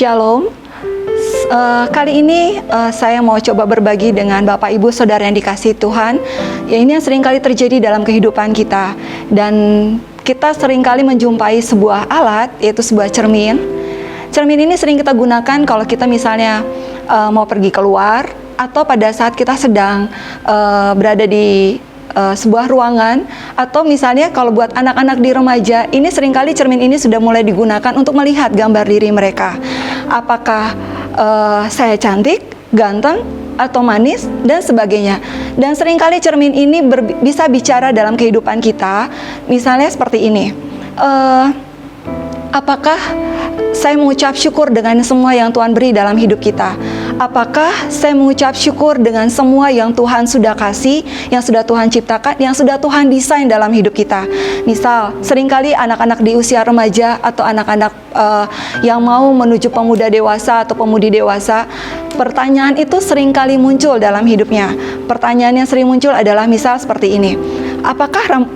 Shalom. Kali ini saya mau coba berbagi dengan Bapak Ibu Saudara yang dikasihi Tuhan. Ya, ini yang seringkali terjadi dalam kehidupan kita. Dan kita seringkali menjumpai sebuah alat, yaitu sebuah cermin. Cermin ini sering kita gunakan kalau kita misalnya mau pergi keluar, atau pada saat kita sedang berada di sebuah ruangan, atau misalnya kalau buat anak-anak di remaja, ini seringkali cermin ini sudah mulai digunakan untuk melihat gambar diri mereka. Apakah saya cantik, ganteng, atau manis, dan sebagainya. Dan seringkali cermin ini bisa bicara dalam kehidupan kita. Misalnya seperti ini, apakah saya mengucap syukur dengan semua yang Tuhan beri dalam hidup kita? Apakah saya mengucap syukur dengan semua yang Tuhan sudah kasih, yang sudah Tuhan ciptakan, yang sudah Tuhan desain dalam hidup kita? Misal, seringkali anak-anak di usia remaja atau anak-anak yang mau menuju pemuda dewasa atau pemudi dewasa, pertanyaan itu seringkali muncul dalam hidupnya. Pertanyaan yang sering muncul adalah misal seperti ini: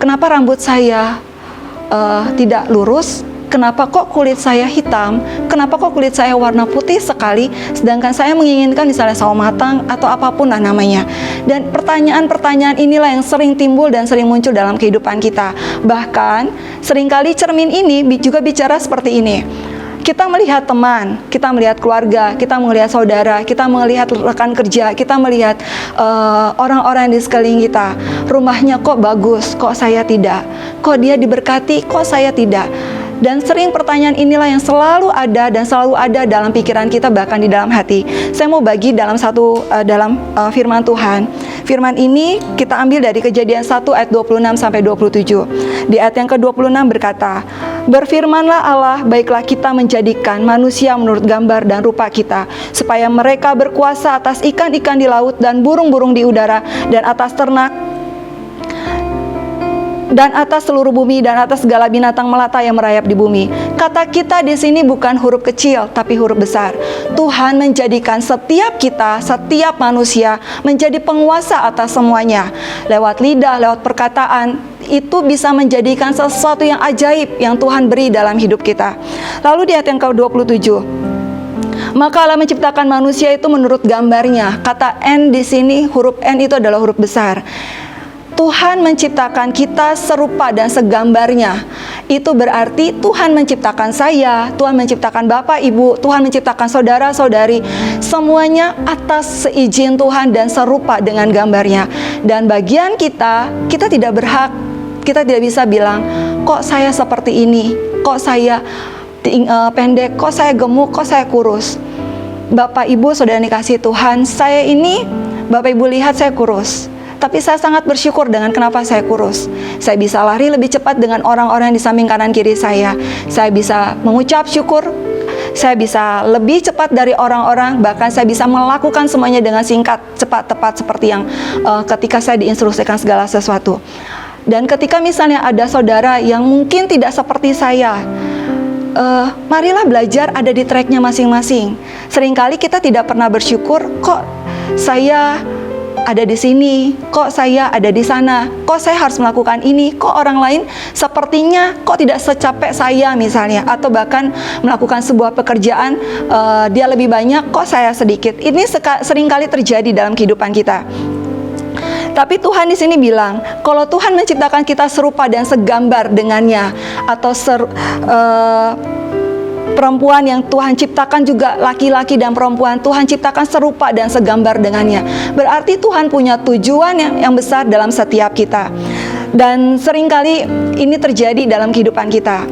kenapa rambut saya tidak lurus? Kenapa kok kulit saya hitam? Kenapa kok kulit saya warna putih sekali? Sedangkan saya menginginkan misalnya sawo matang atau apapun lah namanya. Dan pertanyaan-pertanyaan inilah yang sering timbul dan sering muncul dalam kehidupan kita. Bahkan seringkali cermin ini juga bicara seperti ini. Kita melihat teman, kita melihat keluarga, kita melihat saudara, kita melihat rekan kerja, kita melihat orang-orang di sekeliling kita. Rumahnya kok bagus, kok saya tidak? Kok dia diberkati, kok saya tidak? Dan sering pertanyaan inilah yang selalu ada dan selalu ada dalam pikiran kita, bahkan di dalam hati. Saya mau bagi dalam firman Tuhan. Firman ini kita ambil dari Kejadian 1 ayat 26 sampai 27. Di ayat yang ke-26 berkata, "Berfirmanlah Allah, baiklah kita menjadikan manusia menurut gambar dan rupa kita, supaya mereka berkuasa atas ikan-ikan di laut dan burung-burung di udara, dan atas ternak, dan atas seluruh bumi, dan atas segala binatang melata yang merayap di bumi." Kata kita di sini bukan huruf kecil, tapi huruf besar. Tuhan menjadikan setiap kita, setiap manusia menjadi penguasa atas semuanya. Lewat lidah, lewat perkataan, itu bisa menjadikan sesuatu yang ajaib yang Tuhan beri dalam hidup kita. Lalu di ayat yang ke-27, "Maka Allah menciptakan manusia itu menurut gambarnya." Kata N di sini, huruf N itu adalah huruf besar. Tuhan menciptakan kita serupa dan segambarnya. Itu berarti Tuhan menciptakan saya, Tuhan menciptakan Bapak, Ibu, Tuhan menciptakan saudara-saudari, semuanya atas seizin Tuhan dan serupa dengan gambarnya. Dan bagian kita tidak berhak, kita tidak bisa bilang, kok saya seperti ini, kok saya pendek, kok saya gemuk, kok saya kurus. Bapak, Ibu, saudara dikasihi Tuhan, saya ini, Bapak, Ibu lihat saya kurus. Tapi saya sangat bersyukur dengan kenapa saya kurus. Saya bisa lari lebih cepat dengan orang-orang di samping kanan kiri saya. Saya bisa mengucap syukur. Saya bisa lebih cepat dari orang-orang. Bahkan saya bisa melakukan semuanya dengan singkat, cepat, tepat, seperti yang ketika saya diinstruksikan segala sesuatu. Dan ketika misalnya ada saudara yang mungkin tidak seperti saya, marilah belajar ada di tracknya masing-masing. Seringkali kita tidak pernah bersyukur, kok saya ada di sini, kok saya ada di sana, kok saya harus melakukan ini, kok orang lain sepertinya kok tidak secapek saya misalnya, atau bahkan melakukan sebuah pekerjaan dia lebih banyak, kok saya sedikit. Ini seringkali terjadi dalam kehidupan kita. Tapi Tuhan di sini bilang, kalau Tuhan menciptakan kita serupa dan segambar dengannya, atau perempuan yang Tuhan ciptakan juga laki-laki dan perempuan, Tuhan ciptakan serupa dan segambar dengannya. Berarti Tuhan punya tujuan yang besar dalam setiap kita. Dan seringkali ini terjadi dalam kehidupan kita.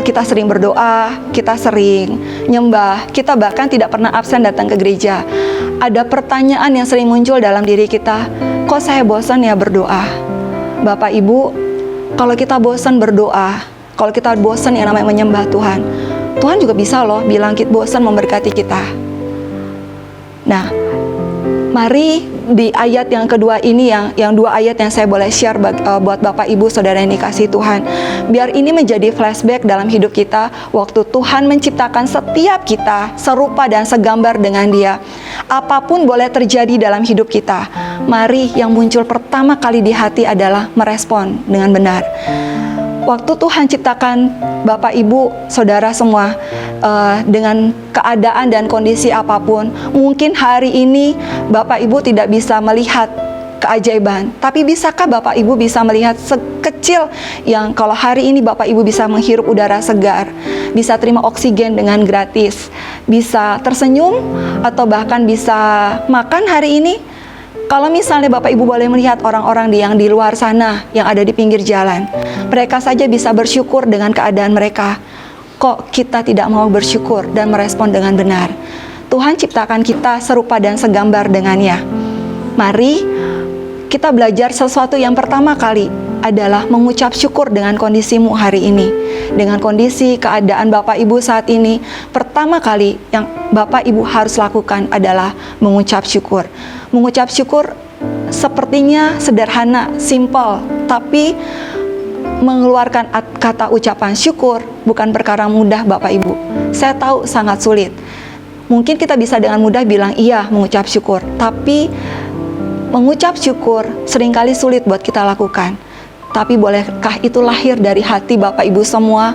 Kita sering berdoa, kita sering nyembah, kita bahkan tidak pernah absen datang ke gereja. Ada pertanyaan yang sering muncul dalam diri kita, kok saya bosan ya berdoa? Bapak, Ibu, kalau kita bosan berdoa, kalau kita bosan yang namanya menyembah Tuhan, Tuhan juga bisa loh bilang kita bosan memberkati kita. Nah, mari di ayat yang kedua ini, yang dua ayat yang saya boleh share buat Bapak, Ibu, Saudara yang dikasihi Tuhan, biar ini menjadi flashback dalam hidup kita waktu Tuhan menciptakan setiap kita serupa dan segambar dengan Dia. Apapun boleh terjadi dalam hidup kita, mari yang muncul pertama kali di hati adalah merespon dengan benar. Waktu Tuhan ciptakan Bapak, Ibu, Saudara semua dengan keadaan dan kondisi apapun, mungkin hari ini Bapak, Ibu tidak bisa melihat keajaiban, tapi bisakah Bapak Ibu bisa melihat sekecil yang kalau hari ini Bapak Ibu bisa menghirup udara segar, bisa terima oksigen dengan gratis, bisa tersenyum, atau bahkan bisa makan hari ini? Kalau misalnya Bapak Ibu boleh melihat orang-orang yang di luar sana, yang ada di pinggir jalan, mereka saja bisa bersyukur dengan keadaan mereka. Kok kita tidak mau bersyukur dan merespon dengan benar? Tuhan ciptakan kita serupa dan segambar dengannya. Mari kita belajar sesuatu yang pertama kali adalah mengucap syukur dengan kondisimu hari ini. Dengan kondisi keadaan Bapak Ibu saat ini, pertama kali yang Bapak Ibu harus lakukan adalah mengucap syukur. Mengucap syukur sepertinya sederhana, simple, tapi mengeluarkan kata ucapan syukur bukan perkara mudah Bapak Ibu. Saya tahu sangat sulit. Mungkin kita bisa dengan mudah bilang iya mengucap syukur, tapi mengucap syukur seringkali sulit buat kita lakukan. Tapi bolehkah itu lahir dari hati Bapak Ibu semua?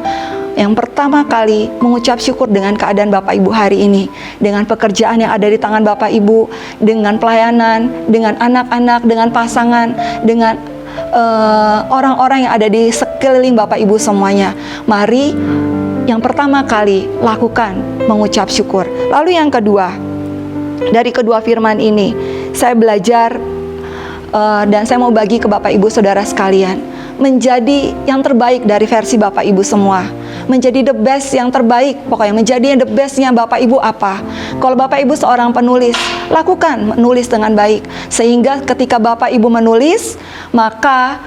Yang pertama kali mengucap syukur dengan keadaan Bapak Ibu hari ini, dengan pekerjaan yang ada di tangan Bapak Ibu, dengan pelayanan, dengan anak-anak, dengan pasangan, dengan orang-orang yang ada di sekeliling Bapak Ibu semuanya. Mari yang pertama kali lakukan mengucap syukur. Lalu yang kedua, dari kedua firman ini saya belajar dan saya mau bagi ke Bapak Ibu Saudara sekalian, menjadi yang terbaik dari versi Bapak Ibu semua, menjadi the best yang terbaik. Pokoknya menjadi yang the bestnya Bapak Ibu apa? Kalau Bapak Ibu seorang penulis, lakukan menulis dengan baik, sehingga ketika Bapak Ibu menulis, maka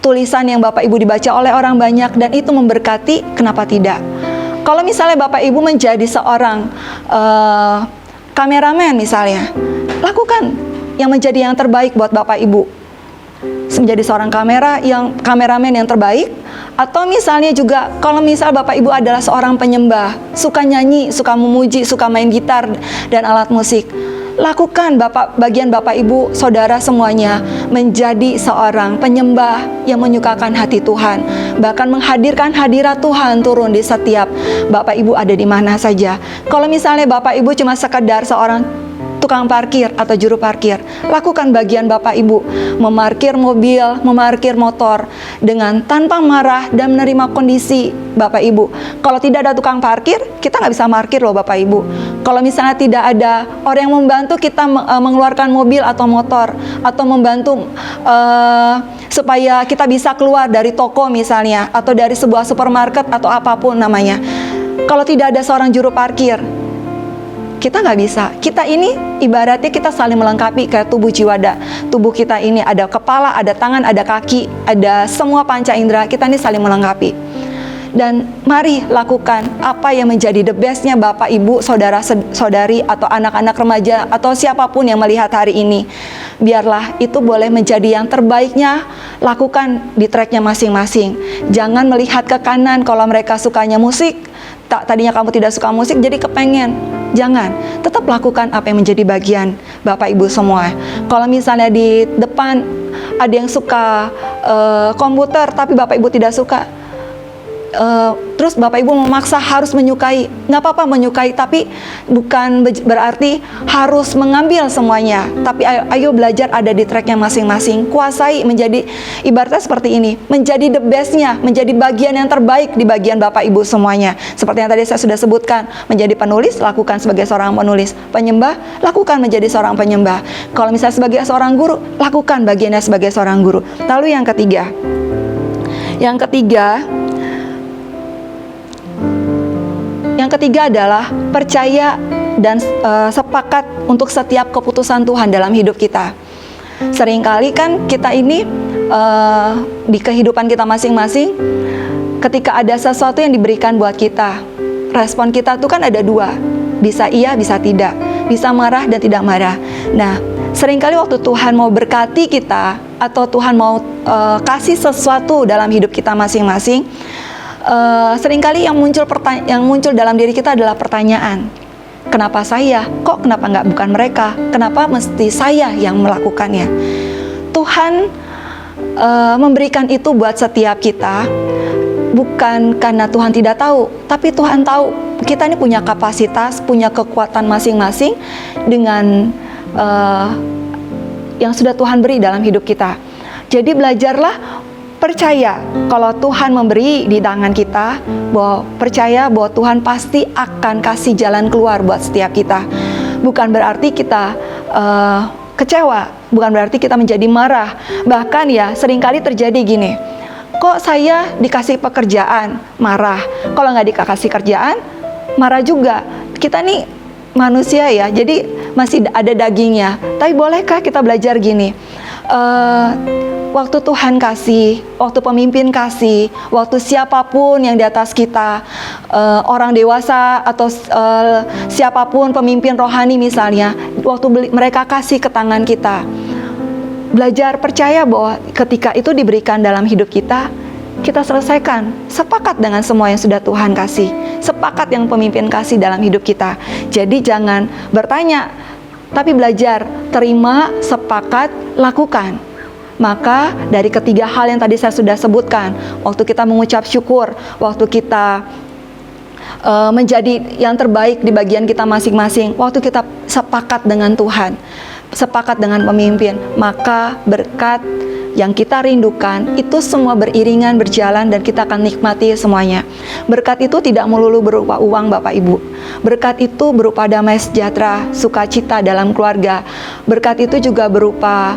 tulisan yang Bapak Ibu dibaca oleh orang banyak dan itu memberkati. Kenapa tidak? Kalau misalnya Bapak Ibu menjadi seorang kameramen misalnya, lakukan yang menjadi yang terbaik buat Bapak Ibu, menjadi seorang kameramen yang terbaik. Atau misalnya juga kalau misal Bapak Ibu adalah seorang penyembah, suka nyanyi, suka memuji, suka main gitar dan alat musik, lakukan bagian Bapak Ibu Saudara semuanya menjadi seorang penyembah yang menyukakan hati Tuhan, bahkan menghadirkan hadirat Tuhan turun di setiap Bapak Ibu ada di mana saja. Kalau misalnya Bapak Ibu cuma sekedar seorang tukang parkir atau juru parkir, lakukan bagian Bapak Ibu, memarkir mobil, memarkir motor dengan tanpa marah dan menerima kondisi Bapak Ibu. Kalau tidak ada tukang parkir, kita nggak bisa parkir loh Bapak Ibu. Kalau misalnya tidak ada orang yang membantu kita mengeluarkan mobil atau motor, atau membantu supaya kita bisa keluar dari toko misalnya, atau dari sebuah supermarket atau apapun namanya, kalau tidak ada seorang juru parkir, kita nggak bisa. Kita ini ibaratnya kita saling melengkapi kayak tubuh jiwada. Tubuh kita ini ada kepala, ada tangan, ada kaki, ada semua panca indera. Kita ini saling melengkapi. Dan mari lakukan apa yang menjadi the bestnya Bapak, Ibu, Saudara-saudari, atau anak-anak remaja, atau siapapun yang melihat hari ini. Biarlah itu boleh menjadi yang terbaiknya. Lakukan di tracknya masing-masing. Jangan melihat ke kanan kalau mereka sukanya musik. Tadinya kamu tidak suka musik, jadi kepengen. Jangan, tetap lakukan apa yang menjadi bagian Bapak Ibu semua. Kalau misalnya di depan ada yang suka komputer, tapi Bapak Ibu tidak suka, terus Bapak Ibu memaksa harus menyukai, nggak apa-apa menyukai, tapi bukan berarti harus mengambil semuanya. Tapi ayo belajar ada di tracknya masing-masing, kuasai menjadi, ibaratnya seperti ini, menjadi the bestnya, menjadi bagian yang terbaik di bagian Bapak Ibu semuanya. Seperti yang tadi saya sudah sebutkan, menjadi penulis, lakukan sebagai seorang penulis. Penyembah, lakukan menjadi seorang penyembah. Kalau misalnya sebagai seorang guru, lakukan bagiannya sebagai seorang guru. Lalu yang ketiga adalah percaya dan sepakat untuk setiap keputusan Tuhan dalam hidup kita. Seringkali kan kita ini di kehidupan kita masing-masing, ketika ada sesuatu yang diberikan buat kita, respon kita tuh kan ada dua, bisa iya, bisa tidak, bisa marah dan tidak marah. Nah, seringkali waktu Tuhan mau berkati kita, atau Tuhan mau kasih sesuatu dalam hidup kita masing-masing, seringkali yang muncul dalam diri kita adalah pertanyaan. Kenapa saya? Kok kenapa bukan mereka? Kenapa mesti saya yang melakukannya? Tuhan memberikan itu buat setiap kita, bukan karena Tuhan tidak tahu, tapi Tuhan tahu kita ini punya kapasitas, punya kekuatan masing-masing dengan yang sudah Tuhan beri dalam hidup kita. Jadi belajarlah percaya kalau Tuhan memberi di tangan kita, bahwa percaya bahwa Tuhan pasti akan kasih jalan keluar buat setiap kita. Bukan berarti kita kecewa, bukan berarti kita menjadi marah. Bahkan ya seringkali terjadi gini, kok saya dikasih pekerjaan marah, kalau nggak dikasih kerjaan marah juga. Kita nih manusia ya, jadi masih ada dagingnya. Tapi bolehkah kita belajar gini, waktu Tuhan kasih, waktu pemimpin kasih, waktu siapapun yang di atas kita, orang dewasa atau siapapun pemimpin rohani misalnya, waktu mereka kasih ke tangan kita, belajar percaya bahwa ketika itu diberikan dalam hidup kita, kita selesaikan, sepakat dengan semua yang sudah Tuhan kasih, sepakat yang pemimpin kasih dalam hidup kita. Jadi jangan bertanya, tapi belajar, terima, sepakat, lakukan. Maka dari ketiga hal yang tadi saya sudah sebutkan, waktu kita mengucap syukur, waktu kita menjadi yang terbaik di bagian kita masing-masing, waktu kita sepakat dengan Tuhan, sepakat dengan pemimpin, maka berkat yang kita rindukan itu semua beriringan, berjalan, dan kita akan nikmati semuanya. Berkat itu tidak melulu berupa uang Bapak Ibu. Berkat itu berupa damai sejahtera, sukacita dalam keluarga. Berkat itu juga berupa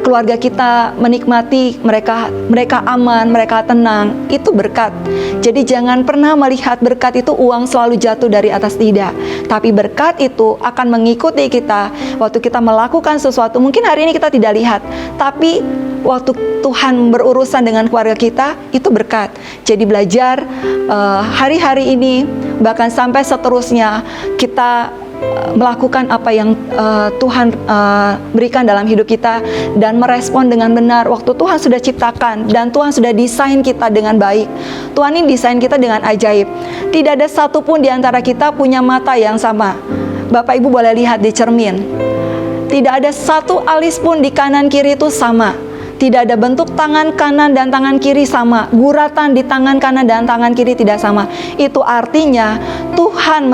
keluarga kita menikmati, mereka aman, mereka tenang. Itu berkat. Jadi jangan pernah melihat berkat itu uang selalu jatuh dari atas, tidak. Tapi berkat itu akan mengikuti kita waktu kita melakukan sesuatu. Mungkin hari ini kita tidak lihat, tapi waktu Tuhan berurusan dengan keluarga kita, itu berkat. Jadi belajar hari-hari ini, bahkan sampai seterusnya, kita melakukan apa yang Tuhan berikan dalam hidup kita, dan merespon dengan benar. Waktu Tuhan sudah ciptakan dan Tuhan sudah desain kita dengan baik. Tuhan ini desain kita dengan ajaib. Tidak ada satupun di antara kita punya mata yang sama. Bapak Ibu boleh lihat di cermin. Tidak ada satu alis pun di kanan kiri itu sama. Tidak ada bentuk tangan kanan dan tangan kiri sama. Guratan di tangan kanan dan tangan kiri tidak sama. Itu artinya Tuhan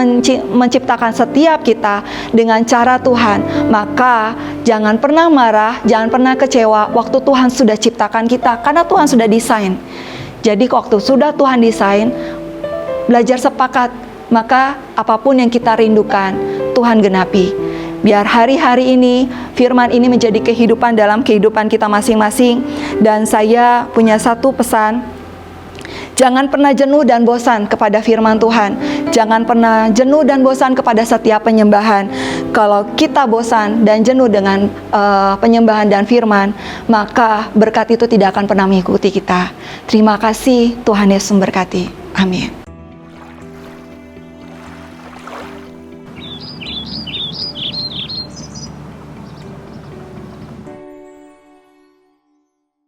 menciptakan setiap kita dengan cara Tuhan. Maka jangan pernah marah, jangan pernah kecewa waktu Tuhan sudah ciptakan kita, karena Tuhan sudah desain. Jadi waktu sudah Tuhan desain, belajar sepakat, maka apapun yang kita rindukan, Tuhan genapi. Biar hari-hari ini firman ini menjadi kehidupan dalam kehidupan kita masing-masing. Dan saya punya satu pesan, jangan pernah jenuh dan bosan kepada firman Tuhan. Jangan pernah jenuh dan bosan kepada setiap penyembahan. Kalau kita bosan dan jenuh dengan penyembahan dan firman, maka berkat itu tidak akan pernah mengikuti kita. Terima kasih, Tuhan Yesus memberkati. Amin.